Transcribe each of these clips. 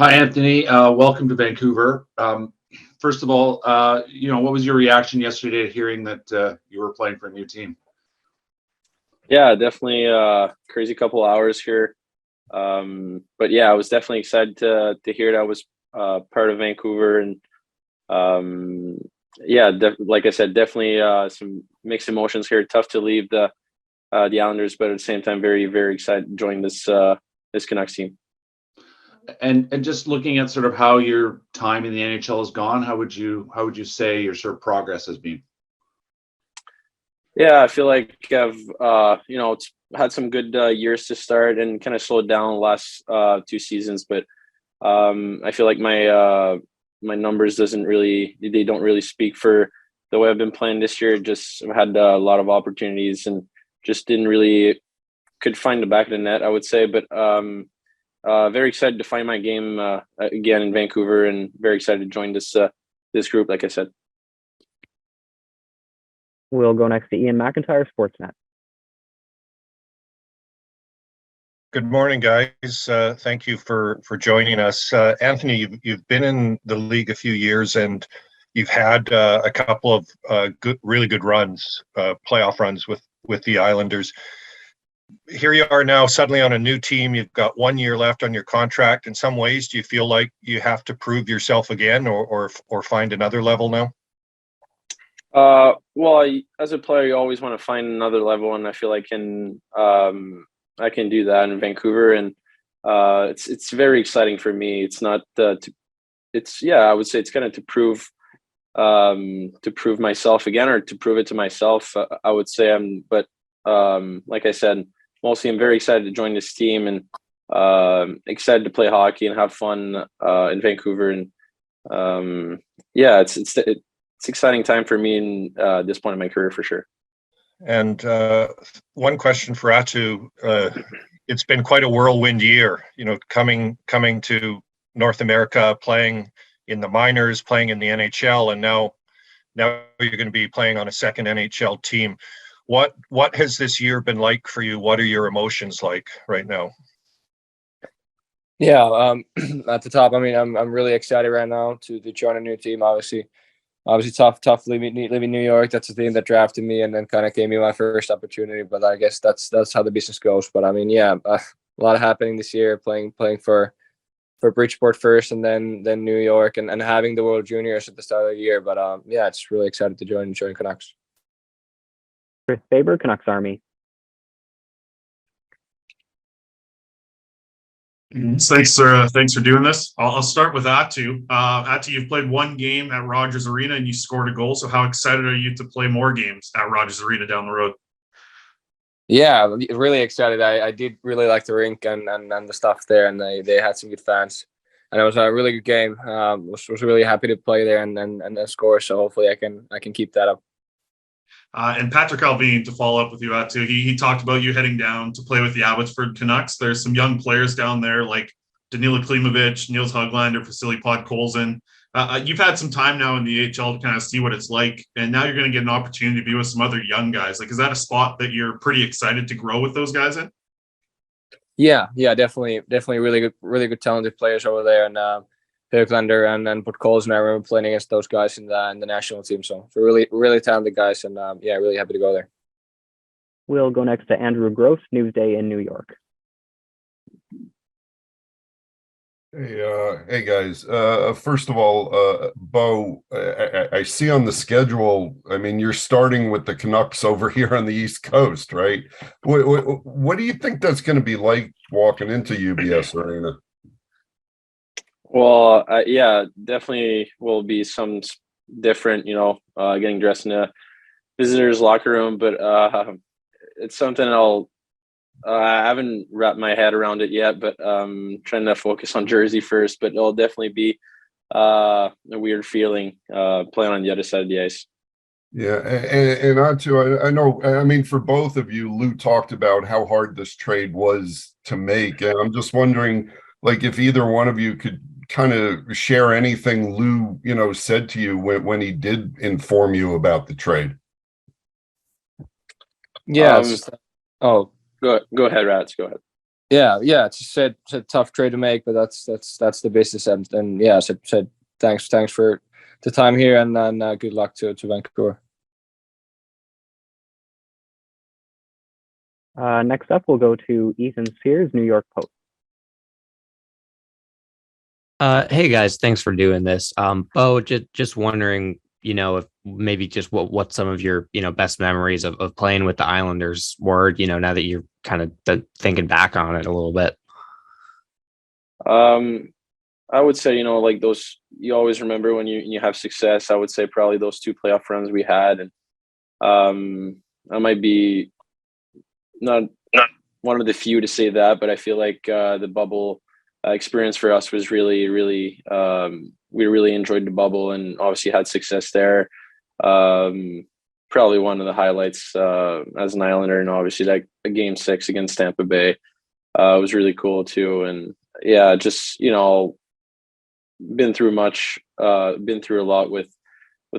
Hi, Anthony. Welcome to Vancouver. First of all, what was your reaction yesterday to hearing that you were playing for a new team? Yeah, definitely crazy couple hours here. But yeah, I was definitely excited to hear that I was part of Vancouver, and yeah, like I said, definitely some mixed emotions here. Tough to leave the Islanders, but at the same time, very very excited to join this Canucks team. And just looking at sort of how your time in the NHL has gone, how would you say your sort of progress has been? Yeah, I feel like I've it's had some good years to start and kind of slowed down the last 2 seasons, but I feel like my numbers they don't really speak for the way I've been playing this year. Just I've had a lot of opportunities and just didn't really could find the back of the net, I would say. But very excited to find my game again in Vancouver, and very excited to join this group. Like I said. We'll go next to Ian McIntyre, Sportsnet. Good morning, guys. Thank you for joining us. Anthony, you've been in the league a few years, and you've had a couple of really good runs, playoff runs with the Islanders. Here you are now, suddenly on a new team. You've got 1 year left on your contract. In some ways, do you feel like you have to prove yourself again, or find another level now? Well, as a player, you always want to find another level, and I feel I can do that in Vancouver, and it's very exciting for me. It's not I would say it's kind of to prove myself again, or to prove it to myself. I would say like I said, mostly I'm very excited to join this team, and excited to play hockey and have fun in Vancouver, and yeah, it's exciting time for me in this point in my career for sure. And one question for Aatu. It's been quite a whirlwind year, coming to North America, playing in the minors, playing in the NHL, and now you're going to be playing on a second NHL team. What has this year been like for you? What are your emotions like right now? Yeah, at the top, I mean, I'm really excited right now to join a new team. Obviously tough leaving New York. That's the team that drafted me and then kind of gave me my first opportunity. But I guess that's how the business goes. But I mean, yeah, a lot happening this year. Playing for Bridgeport first, and then New York, and having the World Juniors at the start of the year. But yeah, it's really excited to join Canucks. Chris Faber, Canucks Army. Thanks for doing this. I'll start with Aatu. Aatu, you've played one game at Rogers Arena and you scored a goal. So how excited are you to play more games at Rogers Arena down the road? Yeah, really excited. I did really like the rink and the stuff there, and they had some good fans, and it was a really good game. Was really happy to play there and score. So hopefully I can keep that up. And Patrick Alvin, to follow up with you, Aatu, he talked about you heading down to play with the Abbotsford Canucks. There's some young players down there like Danila Klimovich, Niels Höglander, Vasily Podkolzin. You've had some time now in the AHL to kind of see what it's like, and now you're going to get an opportunity to be with some other young guys. Like, is that a spot that you're pretty excited to grow with those guys in? Yeah, definitely really good talented players over there, and Höglander and Podkolzin. I remember playing against those guys in the national team. So for really talented guys, and yeah, really happy to go there. We'll go next to Andrew Gross, Newsday in New York. Hey guys. First of all, Bo, I see on the schedule, I mean, you're starting with the Canucks over here on the East Coast, right? What do you think that's going to be like walking into UBS Arena? Well, yeah, definitely will be some different, getting dressed in a visitor's locker room, but it's something I haven't wrapped my head around it yet, but trying to focus on Jersey first, but it'll definitely be a weird feeling playing on the other side of the ice. Yeah, and Aatu, I know, I mean, for both of you, Lou talked about how hard this trade was to make, and I'm just wondering, like, if either one of you could kind of share anything Lou, said to you when he did inform you about the trade. Yeah. Go ahead, Rats. Go ahead. Yeah, it's a tough trade to make, but that's the business end. And yeah, said thanks for the time here, and then good luck to Vancouver. Next up, we'll go to Ethan Sears, New York Post. Hey guys, thanks for doing this. Bo, just wondering, if maybe just what some of your, best memories of playing with the Islanders were, now that you're kind of thinking back on it a little bit. I would say, like those, you always remember when you have success. I would say probably those 2 playoff runs we had. And I might be not one of the few to say that, but I feel like the bubble experience for us was really, really, we really enjoyed the bubble and obviously had success there. Probably one of the highlights as an Islander, and obviously that game 6 against Tampa Bay was really cool too. And yeah, just, been through a lot with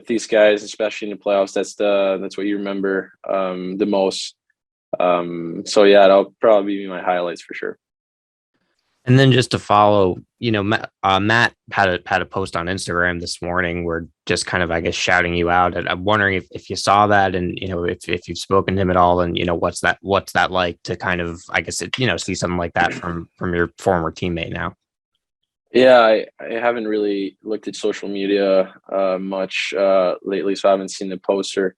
these guys, especially in the playoffs. That's what you remember the most. So yeah, that'll probably be my highlights for sure. And then just to follow, Matt had a post on Instagram this morning where just kind of, I guess, shouting you out. And I'm wondering if you saw that, and if you've spoken to him at all, and what's that like to kind of, I guess, see something like that from your former teammate now. Yeah, I haven't really looked at social media much lately, so I haven't seen the post or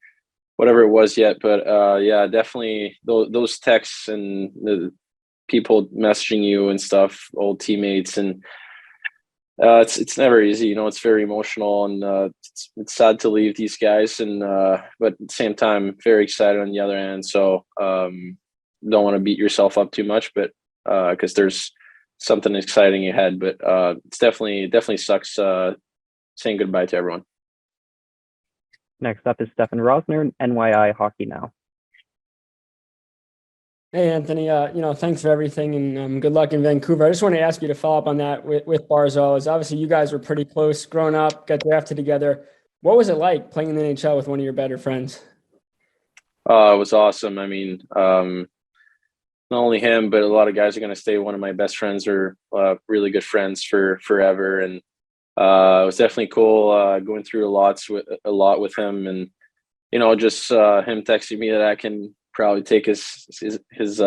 whatever it was yet. But yeah, definitely those texts and the people messaging you and stuff, old teammates, and it's never easy. It's very emotional, and it's sad to leave these guys, and but at the same time, very excited on the other end. So don't want to beat yourself up too much, but because there's something exciting ahead. But it's definitely sucks saying goodbye to everyone. Next up is Stefan Rosner, NYI Hockey Now. Hey, Anthony, thanks for everything, and good luck in Vancouver. I just want to ask you to follow up on that with Barzal. As obviously you guys were pretty close growing up, got drafted together. What was it like playing in the NHL with one of your better friends? It was awesome. I mean, not only him, but a lot of guys are going to stay. One of my best friends are really good friends for forever. And it was definitely cool going through a lot with him. And, just him texting me that I can probably take his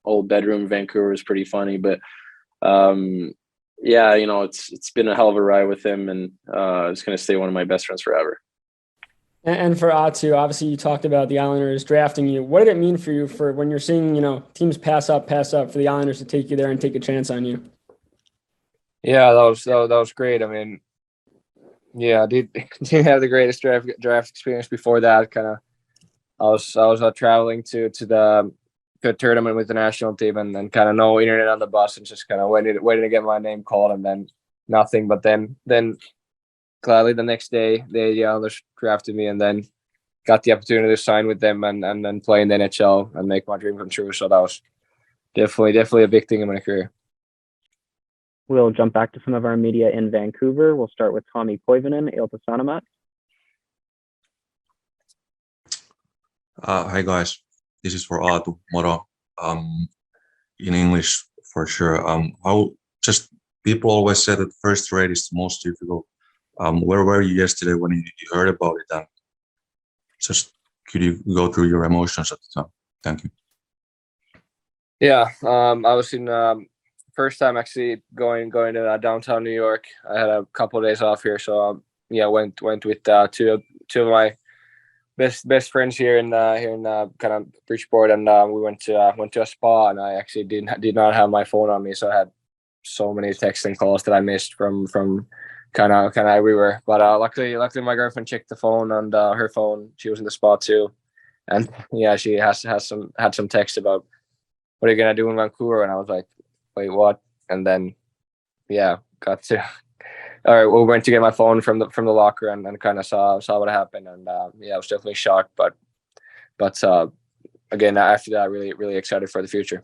old bedroom in Vancouver is pretty funny. But yeah, it's been a hell of a ride with him, and it's going to stay one of my best friends forever. And for Aatu, obviously you talked about the Islanders drafting you. What did it mean for you for when you're seeing, teams pass up for the Islanders to take you there and take a chance on you? Yeah, that was great. I mean, yeah, I didn't have the greatest draft experience before that. Kind of, I was traveling to the tournament with the national team, and then kind of no internet on the bus, and just kind of waiting to get my name called, and then nothing. But then gladly the next day the Islanders drafted me, and then got the opportunity to sign with them and then play in the NHL and make my dream come true. So that was definitely a big thing in my career. We'll jump back to some of our media in Vancouver. We'll start with Tommy Koivunen, Ilta-Sanomat. Hi guys, this is for Aatu. Moro. In English for sure. How just people always say that first trade is the most difficult. Where were you yesterday when you heard about it? And just could you go through your emotions at the time? Thank you. Yeah, I was in first time actually going to downtown New York. I had a couple of days off here, so yeah, went with two of my best friends here in kind of Bridgeport, and we went to a spa, and I actually did not have my phone on me, so I had so many texts and calls that I missed from kind of everywhere. But luckily my girlfriend checked the phone, and her phone, she was in the spa too, and yeah, she had some text about what are you gonna do in Vancouver, and I was like, wait, what? And then yeah, all right, we went to get my phone from the locker and kind of saw what happened, and yeah, I was definitely shocked, but again, after that, really really excited for the future.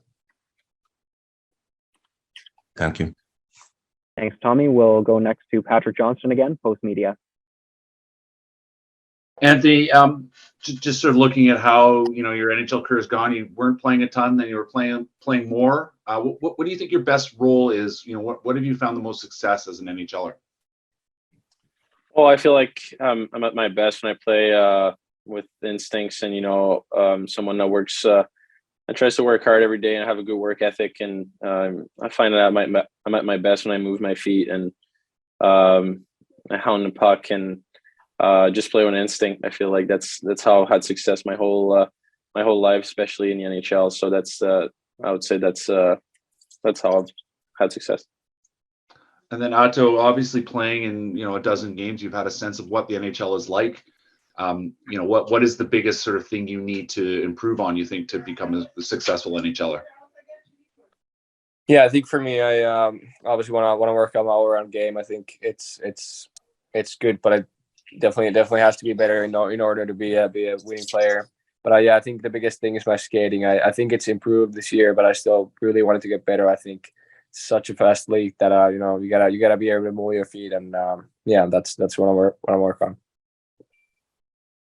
Thank you. Thanks, Tommy. We'll go next to Patrick Johnston again, Post Media. Anthony, just sort of looking at how your NHL career has gone. You weren't playing a ton, then you were playing more. What do you think your best role is? What have you found the most success as an NHLer? Well, I feel like I'm at my best when I play with instincts and someone that works and tries to work hard every day and have a good work ethic. And I find that I'm at my best when I move my feet and I hound the puck and just play with instinct. I feel like that's how I've had success my whole life, especially in the NHL. So that's I would say that's how I've had success. And then Aatu, obviously playing in a dozen games, you've had a sense of what the NHL is like. What is the biggest sort of thing you need to improve on, you think, to become a successful NHLer? Yeah, I think for me, I obviously want to work on my all-around game. I think it's good, but I definitely has to be better in order to be a winning player. But I think the biggest thing is my skating. I think it's improved this year, but I still really wanted to get better. I think it's such a fast league that you gotta be able to move your feet, and that's what I work on.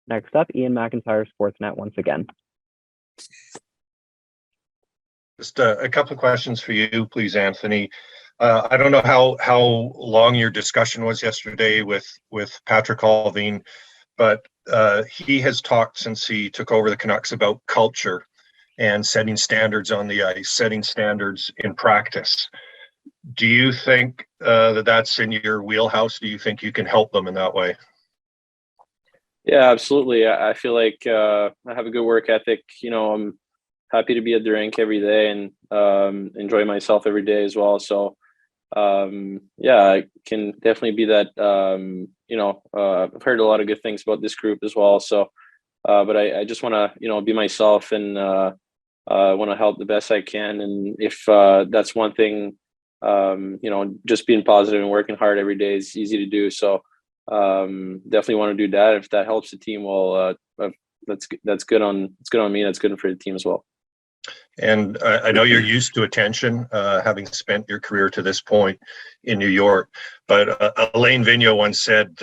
Next up, Ian McIntyre, Sportsnet once again. Just a couple of questions for you, please, Anthony. I don't know how long your discussion was yesterday with Patrick Allvin, but he has talked since he took over the Canucks about culture and setting standards on the ice, setting standards in practice. Do you think that's in your wheelhouse? Do you think you can help them in that way? Yeah, absolutely. I feel like I have a good work ethic. I'm happy to be at the rink every day and enjoy myself every day as well. So, I can definitely be that. I've heard a lot of good things about this group as well. So, but I just want to, be myself and want to help the best I can. And if that's one thing, just being positive and working hard every day is easy to do. So, definitely want to do that. If that helps the team, well, that's good on me. That's good for the team as well. And I know you're used to attention, having spent your career to this point in New York. But Alain Vigneault once said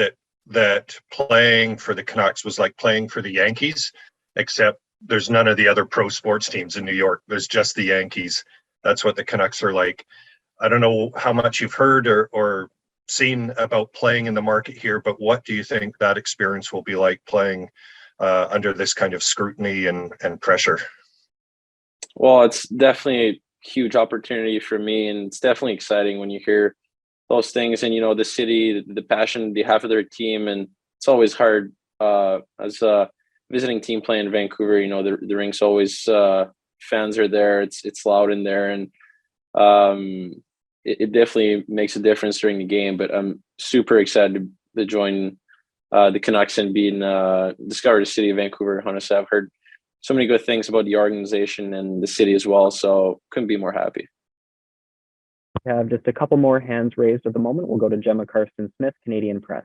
that playing for the Canucks was like playing for the Yankees, except there's none of the other pro sports teams in New York. There's just the Yankees. That's what the Canucks are like. I don't know how much you've heard or seen about playing in the market here, but what do you think that experience will be like playing under this kind of scrutiny and pressure? Well, it's definitely a huge opportunity for me, and it's definitely exciting when you hear those things and the city, the passion on behalf of their team. And it's always hard as a visiting team playing in Vancouver. The rink's always fans are there. It's loud in there, and it definitely makes a difference during the game. But I'm super excited to join the Canucks and discover the city of Vancouver. Honestly, I've heard so many good things about the organization and the city as well. So couldn't be more happy. We have just a couple more hands raised at the moment. We'll go to Gemma Karsten-Smith, Canadian Press.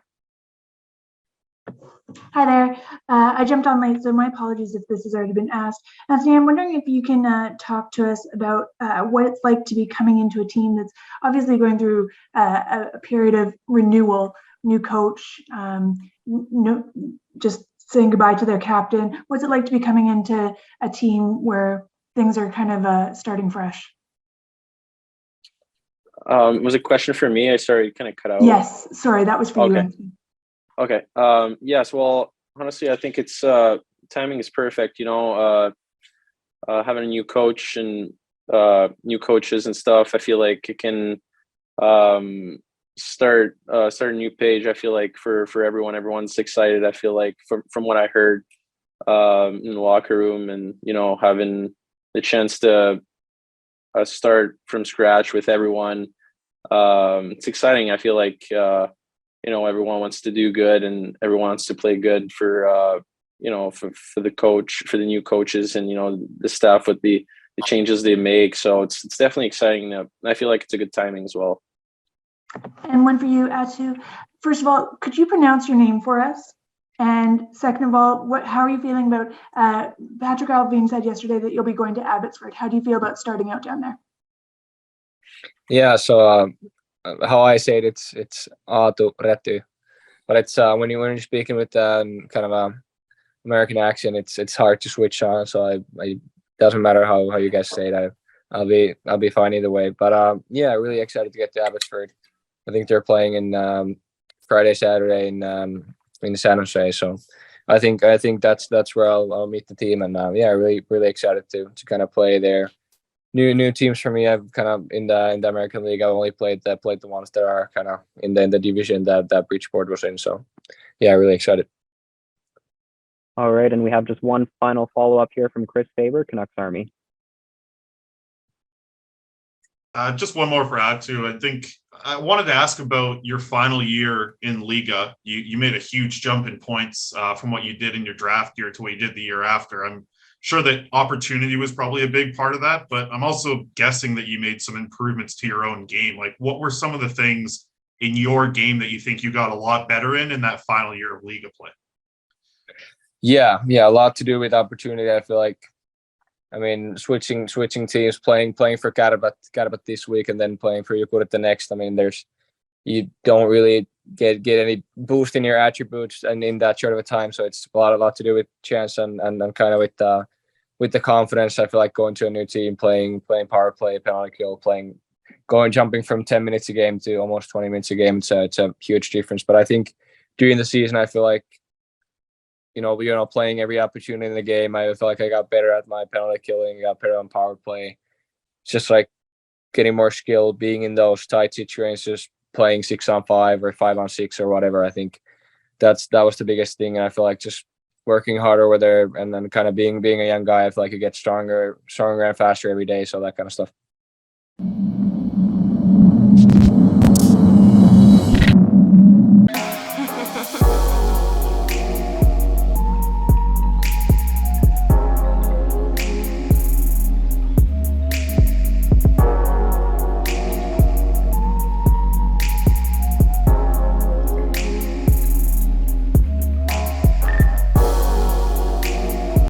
Hi there. I jumped on late, so my apologies if this has already been asked. Anthony, I'm wondering if you can talk to us about what it's like to be coming into a team that's obviously going through a period of renewal, new coach, just saying goodbye to their captain. What's it like to be coming into a team where things are kind of starting fresh? Was it a question for me? I started kind of cut out. Yes, sorry, that was for you, Anthony. Okay. Yes. Well, honestly, I think it's timing is perfect. Having a new coach and new coaches and stuff. I feel like it can start a new page. I feel like for everyone, everyone's excited. I feel like from what I heard in the locker room, and having the chance to start from scratch with everyone, it's exciting. I feel like everyone wants to do good and everyone wants to play good for the coach, for the new coaches, and the staff with the changes they make. So it's definitely exciting. I feel like it's a good timing as well. And one for you, Aatu. First of all, could you pronounce your name for us? And second of all, how are you feeling about Patrick Allvin said yesterday that you'll be going to Abbotsford. How do you feel about starting out down there? Yeah, so how I say it's Aatu Raty. but it's when you're speaking with kind of a American accent, it's hard to switch on. So I doesn't matter how you guys say it. I'll be fine either way. But yeah, really excited to get to Abbotsford. I think they're playing in Friday, Saturday in San Jose. So I think that's where I'll meet the team, and yeah, really excited to kind of play there. New teams for me. I've kind of in the American League. I've only played the ones that are kind of in the division that Bridgeport was in. So yeah, really excited. All right, and we have just one final follow-up here from Chris Faber, Canucks Army. Just one more for Aatu. I think I wanted to ask about your final year in Liga. You made a huge jump in points from what you did in your draft year to what you did the year after. I'm sure that opportunity was probably a big part of that, but I'm also guessing that you made some improvements to your own game. Like, what were some of the things in your game that you think you got a lot better in that final year of Liga play? Yeah, a lot to do with opportunity. I feel like, I mean, switching teams, playing for Karabat this week, and then playing for Jukurit the next. I mean, you don't really get any boost in your attributes and in that short of a time. So it's a lot to do with chance and kind of with the confidence. I feel like going to a new team, playing power play, penalty kill, jumping from 10 minutes a game to almost 20 minutes a game. It's a huge difference. But I think during the season, I feel like, playing every opportunity in the game, I feel like I got better at my penalty killing, got better on power play. It's just like getting more skill, being in those tight situations, playing 6-on-5 or 5-on-6 or whatever. I think that was the biggest thing. And I feel like just working harder over there, and then kind of being a young guy, I feel like you get stronger and faster every day. So that kind of stuff.